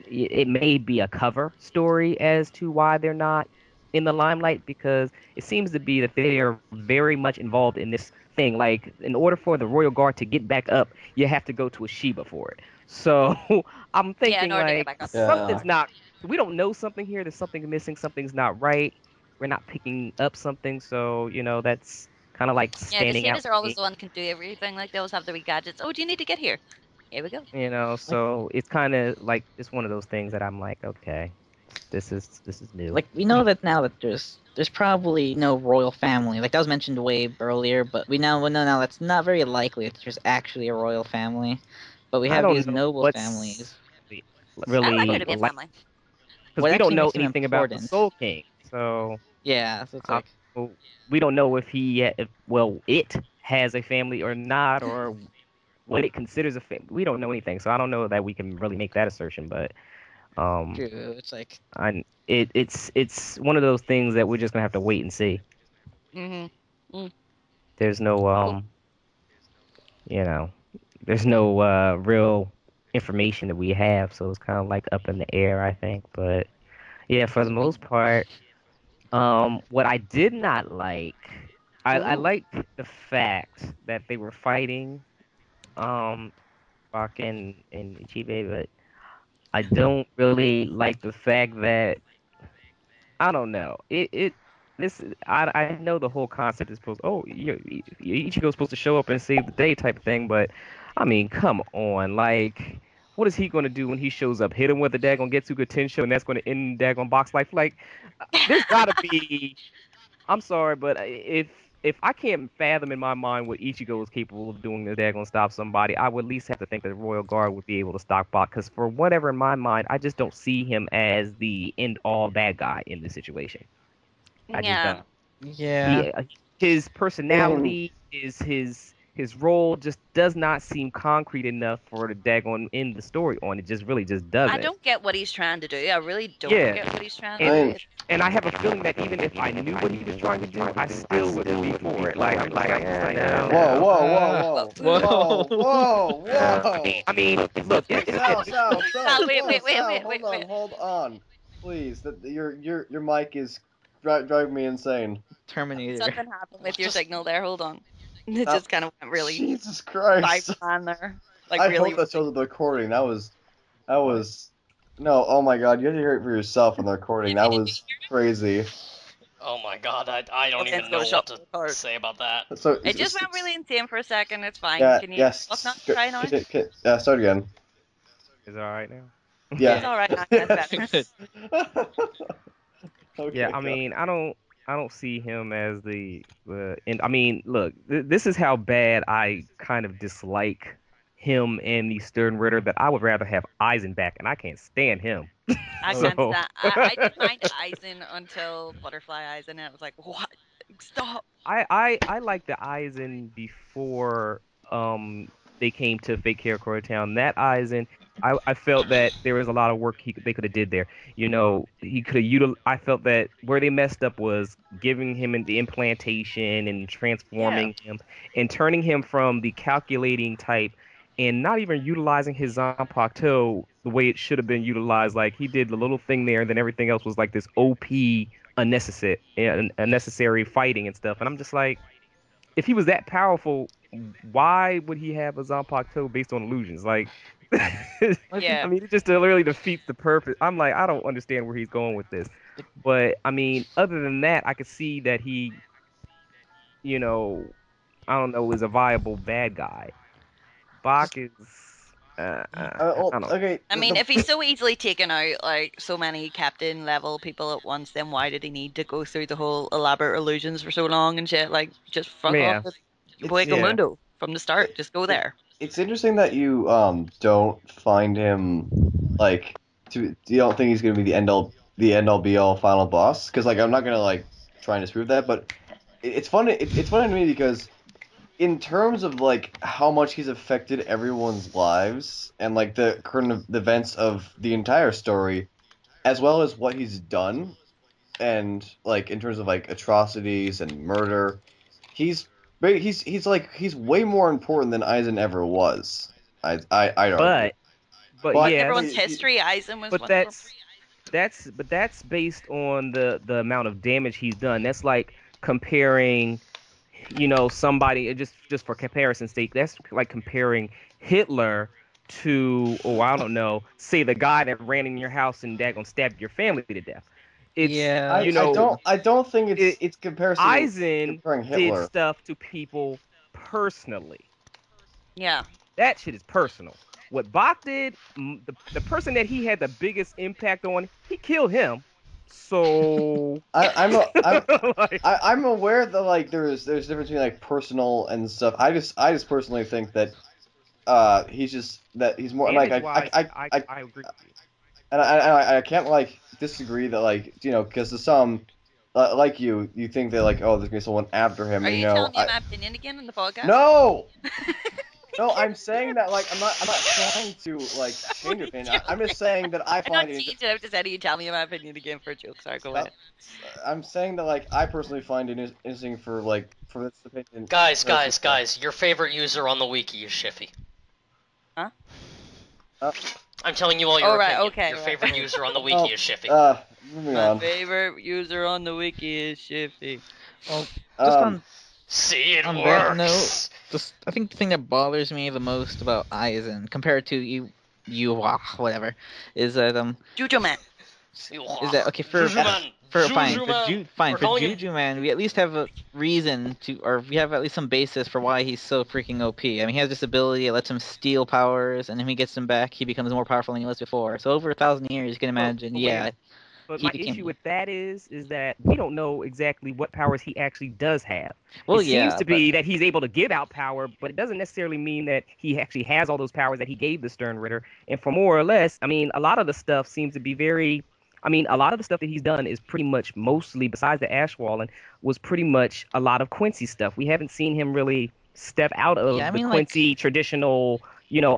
it may be a cover story as to why they're not in the limelight, because it seems to be that they are very much involved in this thing. Like, in order for the royal guard to get back up, you have to go to a Shiba for it. So I'm Yeah, in thinking order to get like back up. Yeah. something's not. We don't know something here. There's something missing. Something's not right. We're not picking up something. So that's kind of like Yeah, the standing out Shivas are to always me. the one who can do everything. Like they always have the wee gadgets. Oh, do you need to get here? Here we go. Like So it's kind of like it's one of those things that I'm like, okay, this is new. like we know that now that there's probably no royal family. Like that was mentioned way earlier, but we know now that's not very likely that there's actually a royal family. But we I have don't these know noble what's families. I like there really to be a like family. because What we don't actually know makes them anything about the important? Soul King. So Yeah, so it's I, like well, we don't know if it has a family or not, or what it considers a family. We don't know anything, so I don't know that we can really make that assertion. But um, true. It's like it's one of those things that we're just gonna have to wait and see. Mm-hmm. Mm. There's no Cool. you know, there's no real information that we have, so it's kind of like up in the air, I think. But yeah, for the most part, what I did not like, I Ooh. liked the fact that they were fighting um Bach and Ichibe, but I don't really like the fact that I don't know. It this I know the whole concept is supposed Ichigo's supposed to show up and save the day type of thing, but I mean, come on, like what is he gonna do when he shows up? Hit him with a daggone Getsuga Tensho and that's gonna end daggone box life? Like there's gotta be I'm sorry, but if I can't fathom in my mind what Ichigo is capable of doing to daggone stop somebody, I would at least have to think that the Royal Guard would be able to stop Bach. Because for whatever in my mind, I just don't see him as the end all bad guy in this situation. I just Yeah. don't. yeah. He his And personality, his role just does not seem concrete enough for the daggone end the story on. It just really just I doesn't. don't get what he's trying to do. I really don't Yeah. get what he's trying to And do. I and I have a feeling that even if I knew what he was trying to do, I still wouldn't be for it. Like I'm like, whoa, no. whoa, Whoa. whoa, whoa, whoa, Whoa. whoa. I mean, look, Sal, Sal, Sal, Sal, wait, whoa, wait, wait, Sal, wait, wait, wait. hold on, please. That your mic is driving me insane. Terminator. Something happened with your Just signal there. Hold on. It uh, just kind of went really Jesus Christ. Cyberman there. Like I really. hope that shows up the recording. That was no. Oh my God, you have to hear it for yourself on the recording. That was crazy. Oh my god, I don't Okay, it's even gonna know shut what to the card. say about that. So It just went really insane for a second. It's fine. yeah, Can you let's not yes. try now? Yeah, start again. is it all right now? It's Yeah. Yeah. all right now. That's better. Yes. Yeah, Okay, I go. mean, I don't see him as and I mean, look, this is how bad I kind of dislike him and the Stern Ritter that I would rather have Eisen back, and I can't stand him. I Oh, can't So stand. I didn't mind Eisen until Butterfly Eisen, and I was like, what? Stop. I like the Eisen before they came to Fake Hero Town. That Eisen, I felt that there was a lot of work they could have did there. He could have I felt that where they messed up was giving him the implantation and Yeah. transforming him and turning him from the calculating type and not even utilizing his Zanpakuto the way it should have been utilized. Like he did the little thing there, and then everything else was like this OP unnecessary fighting and stuff. And I'm just like, if he was that powerful, why would he have a Zanpakuto based on illusions? Like, I Yeah. mean, it just literally defeats the purpose. I'm like, I don't understand where he's going with this. But I mean, other than that, I could see that he, you know, I don't know, is a viable bad guy. Bach is, I Well, don't know. okay. I mean, if he's so easily taken out, like so many captain level people at once, then why did he need to go through the whole elaborate illusions for so long and shit? Like, just fuck off Yeah, with It's Boyega yeah. Mundo from the start. Just go there. it's interesting that you don't find him like you don't think he's gonna be the end all be all final boss because like I'm not gonna like try and disprove that, but it's funny it's funny to me because in terms of like how much he's affected everyone's lives and like the current events of the entire story as well as what he's done and like in terms of like atrocities and murder, he's he's way more important than Aizen ever was. I'd argue, But but Everyone's yes, history, Aizen was but one of them. that's based on the amount of damage he's done. That's like comparing, somebody just for comparison's sake. That's like comparing Hitler to, oh, I don't know, say the guy that ran in your house and daggone stabbed your family to death. It's Yeah, that's true. I don't think it, it's comparison Eisen comparing did Hitler. stuff to people personally. Yeah. That shit is personal. What Bach did, the person that he had the biggest impact on, he killed him. So, I'm like, I'm aware that like there's a difference between like personal and stuff. I just personally think that he's just that he's more like damage wise, I agree with you. I can't like disagree that like because to some like you think that like oh there's gonna be someone after him Are and you telling me my opinion again in the podcast? no no I'm saying that like I'm not trying to like change your opinion. I'm just saying that I I don't find it change it. I'm just letting you tell me my opinion again for a joke. Sorry, go uh, ahead. I'm saying that like I personally find it interesting for like for this opinion Guys, for this guys, guys, your favorite user on the wiki is Shiffy. Huh? uh, I'm telling you all Oh, your right, opinion. okay, Your right. favorite user on the oh wiki is Shiffy. moving My on favorite user on the wiki is Shifty. Well, just um See, it on that note, works. just I think the thing that bothers me the most about Aizen compared to whatever, is that Jujo Man. is that okay for Jujuman. fine We're for calling him. Juju Man, we at least have a reason to, or we have at least some basis for why he's so freaking OP. I mean, he has this ability that lets him steal powers, and then when he gets them back, he becomes more powerful than he was before. So over 1,000 years, you can imagine, But yeah, But he my issue became with that is that we don't know exactly what powers he actually does have. well, It seems yeah, to but be that he's able to give out power, but it doesn't necessarily mean that he actually has all those powers that he gave the Stern Ritter. And for more or less, I mean, a lot of the stuff seems to be very. I mean, a lot of the stuff that he's done is pretty much mostly, besides the Ashwallen, was pretty much a lot of Quincy stuff. We haven't seen him really step out yeah, I of the mean, like, Quincy traditional,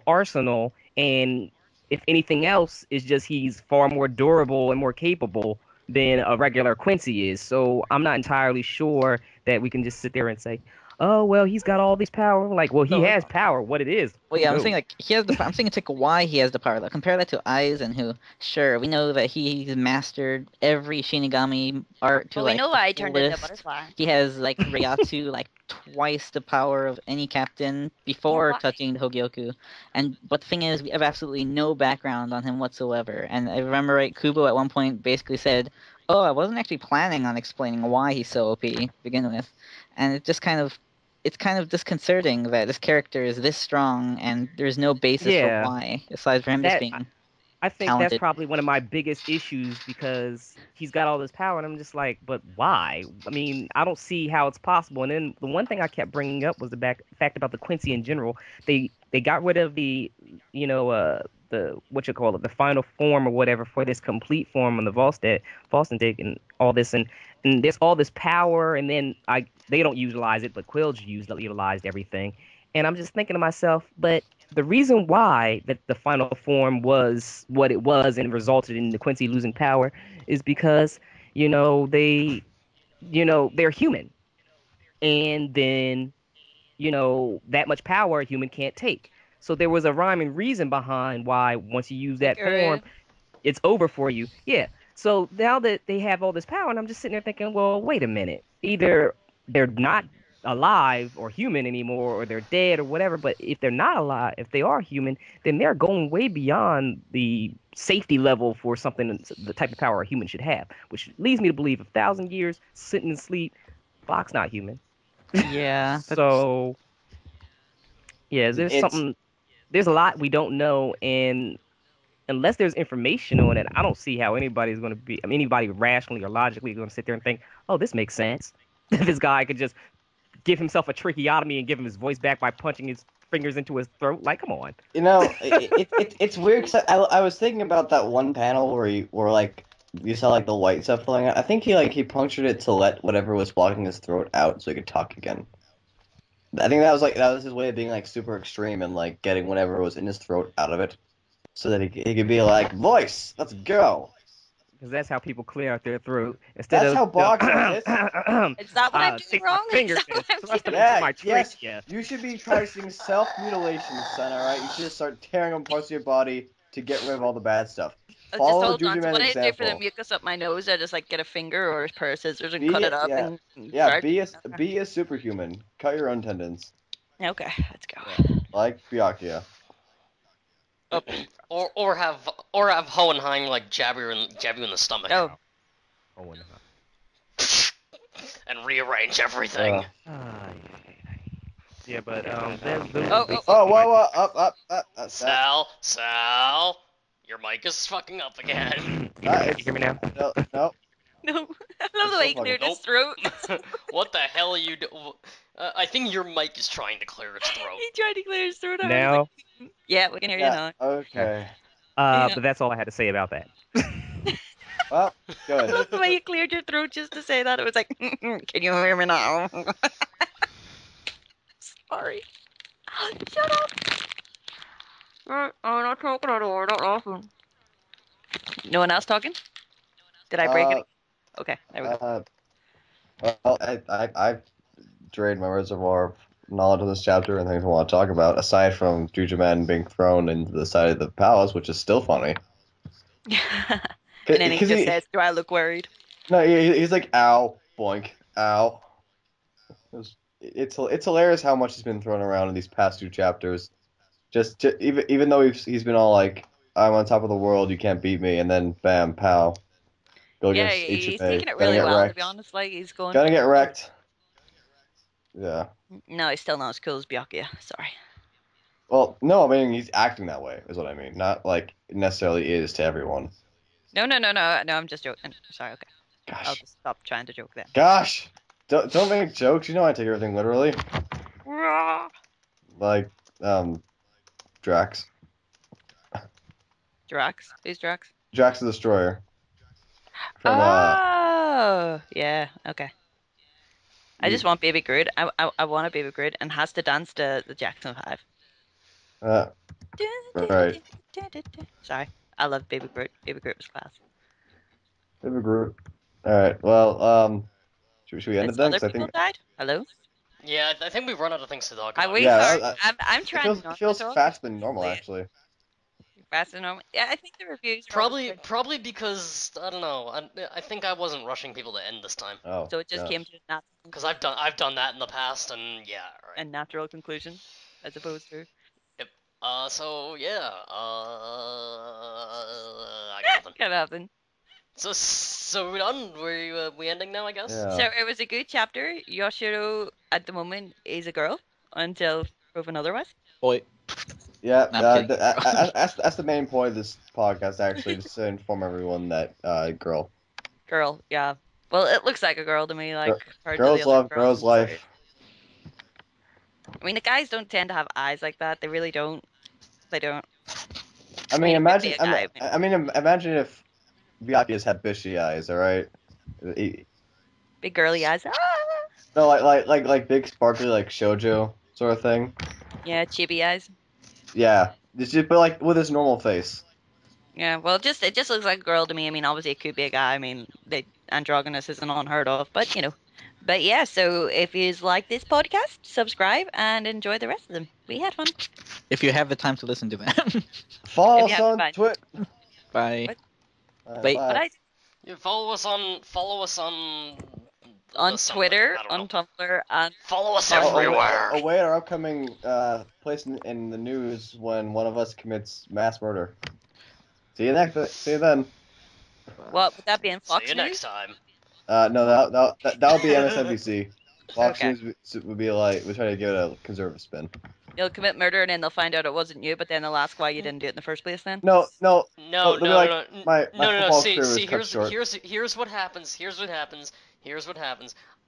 arsenal. And if anything else, is just he's far more durable and more capable than a regular Quincy is. So I'm not entirely sure that we can just sit there and say, oh, well, he's got all this power. Like, well, he no, has power. What it is, well, who yeah, I'm saying knows? like he has the. I'm saying it's like why he has the power. Like, compare that to Aizen, who, sure, we know that he's mastered every Shinigami art to Well, we like know the why I turned into a fullest. butterfly. He has like Ryatsu like twice the power of any captain Yeah, before why? touching the Hogyoku. And but the thing is, we have absolutely no background on him whatsoever. And I remember right, Kubo at one point basically said, "Oh, I wasn't actually planning on explaining why he's so OP to begin with," and it just kind of it's kind of disconcerting that this character is this strong and there's no basis for Yeah, why, aside from him just that being I think that's talented. probably one of my biggest issues because he's got all this power, and I'm just like, but why? I mean, I don't see how it's possible. And then the one thing I kept bringing up was the fact about the Quincy in general. They got rid of the what you call it, the final form or whatever for this complete form on the Volstead and all this, and there's all this power, and then they don't utilize it, but Quill's utilized everything, and I'm just thinking to myself, but the reason why that the final form was what it was and resulted in the Quincy losing power is because they they're human, and then that much power a human can't take. So there was a rhyme and reason behind why once you use that form, Accurate. it's over for you. Yeah. So now that they have all this power, and I'm just sitting there thinking, well, wait a minute. Either they're not alive or human anymore, or they're dead or whatever. But if they're not alive, if they are human, then they're going way beyond the safety level for something the type of power a human should have, which leads me to believe 1,000 years sitting in sleep, Bach's not human. Yeah, that's So yeah, there's It's something. There's a lot we don't know, and unless there's information on it, I don't see how anybody's going to be. I mean, anybody rationally or logically going to sit there and think, "Oh, this makes sense." This guy could just give himself a tracheotomy and give him his voice back by punching his fingers into his throat. Like, come on. it's weird because I was thinking about that one panel where like you saw like the white stuff flowing out. I think he punctured it to let whatever was blocking his throat out so he could talk again. I think that was his way of being like super extreme and like getting whatever was in his throat out of it, so that he could be like, voice, let's go. Because that's how people clear out their throat instead That's of how box does it. Is that what I'm doing take wrong? my fingers Is that and what I'm thrust them doing? into Yeah, my yes. trachea. You should be practicing self-mutilation, son. All right, you should just start tearing on parts of your body to get rid of all the bad stuff. Just Follow hold on. Juju So what Man's I do for the example. mucus up my nose, I just like get a finger or a pair of scissors and Be cut it up yeah, and yeah. Be a Okay. be a superhuman. Cut your own tendons, Okay, let's go. like Byakuya. Or have Hohenheim like jab you in the stomach Oh, Oh, no. and rearrange everything. Yeah, but those Oh, basic Oh, points. whoa, up. That. Sal, your mic is fucking up again. You hear me now? No. no. I love the way he so cleared his Nope. throat. What the hell are you do? I think your mic is trying to clear its throat. He tried to clear his throat. I was Now, like, yeah, we can hear you Yeah. now. Okay. Yeah. but that's all I had to say about that. Well, I good. love the way you cleared your throat just to say that. It was like, can you hear me now? Sorry. Shut up. I'm not talking anymore. Not laughing. No one else talking? Did I break it? Okay, there we go. Well, I've drained my reservoir of knowledge of this chapter and things I want to talk about, aside from Juju Man being thrown into the side of the palace, which is still funny. And then he just says, do I look worried? No, he's like, ow, boink, ow. It's hilarious how much has been thrown around in these past two chapters. Even though he's been all like, I'm on top of the world, you can't beat me, and then bam, pow, go Yeah, against he's HFA. taking it Gonna really get well, to wrecked. be honest. Like, he's going... Gonna get wrecked. Yeah. No, he's still not as cool as Byakuya. Sorry. Well, no, I mean, he's acting that way, is what I mean. Not like it necessarily is to everyone. No, I'm just joking. Sorry, okay. I'll Gosh. just stop trying to joke then. Gosh! Don't make jokes. You know I take everything literally. Like, Drax. Drax? Who's Drax? Drax the Destroyer. From, Oh, yeah, okay. I just want Baby Groot. I want a Baby Groot and has to dance to the Jackson 5. right. Sorry, I love Baby Groot. Baby Groot was class. Baby Groot. Alright, well, should we end it Has then? other 'Cause I people think died? Hello? Yeah, I think we've run out of things to talk Are about. we? Yeah, I'm it trying not feels to talk. faster than normal, actually. Faster than normal. Yeah, I think the reviews are always good. Probably because I don't know. I think I wasn't rushing people to end this time Oh. So it just gosh. came to a because I've done that in the past, and yeah, right. natural conclusion, as opposed to. So yeah, I got nothing. Can happen. So we're done. We ending now, I guess. Yeah. So it was a good chapter. Yoshiro at the moment is a girl until proven otherwise. Boy. Yeah, I'm kidding. that's the main point of this podcast, actually, just to inform everyone that girl. Girl, yeah. Well, it looks like a girl to me. Like compared to Girls the other love, girls girls in the story. life. I mean, the guys don't tend to have eyes like that. They really don't. They don't. I mean, it could imagine. be a guy, I mean, imagine if Byakuya's had fishy eyes. All right. Big girly eyes. Ah! No, like big sparkly like shoujo sort of thing. Yeah, chibi eyes. Yeah, but like with his normal face. Yeah, well, it just looks like a girl to me. I mean, obviously it could be a guy. I mean, the androgynous isn't unheard of, but you know. But yeah, so if you like this podcast, subscribe and enjoy the rest of them. We had fun. If you have the time to listen to them. Follow If you us have on fun. Twitter. Bye. What? Wait. Bye. But You follow us on on something, Twitter, I don't on know. Tumblr, and Follow us Oh, everywhere. Await our upcoming place in the news when one of us commits mass murder. See you next. See you then. what would that be in See Fox you News? next time. No, that would be MSNBC. Fox Okay. News would be like we try to give it a conservative spin. You'll commit murder and then they'll find out it wasn't you, but then they'll ask why you didn't do it in the first place. Then No, No, they'll be like, my football career was See, cut short. here's what happens. Here's what happens.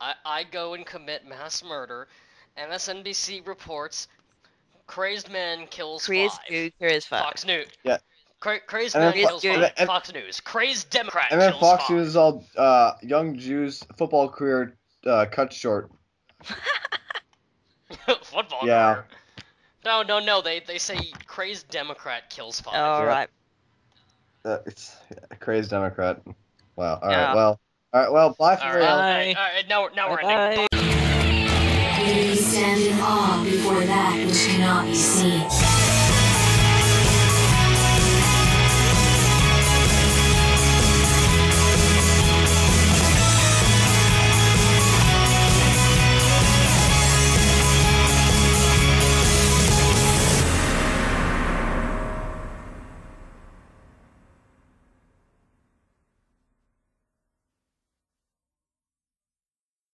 I go and commit mass murder. MSNBC reports crazed man kills crazy five. dude, there is five. Fox News. Yeah. Crazed And man then kills Fo- five. and- Fox News. Crazed Democrat And then kills Fox five. News is all young Jews football career cut short. Football Yeah. career. No. They say crazed Democrat kills five. All right. It's a crazed Democrat. Wow. All Yeah. right. Well. Bye for All now. right. All right. Now we're ending. Bye. We stand in awe before that which cannot be seen.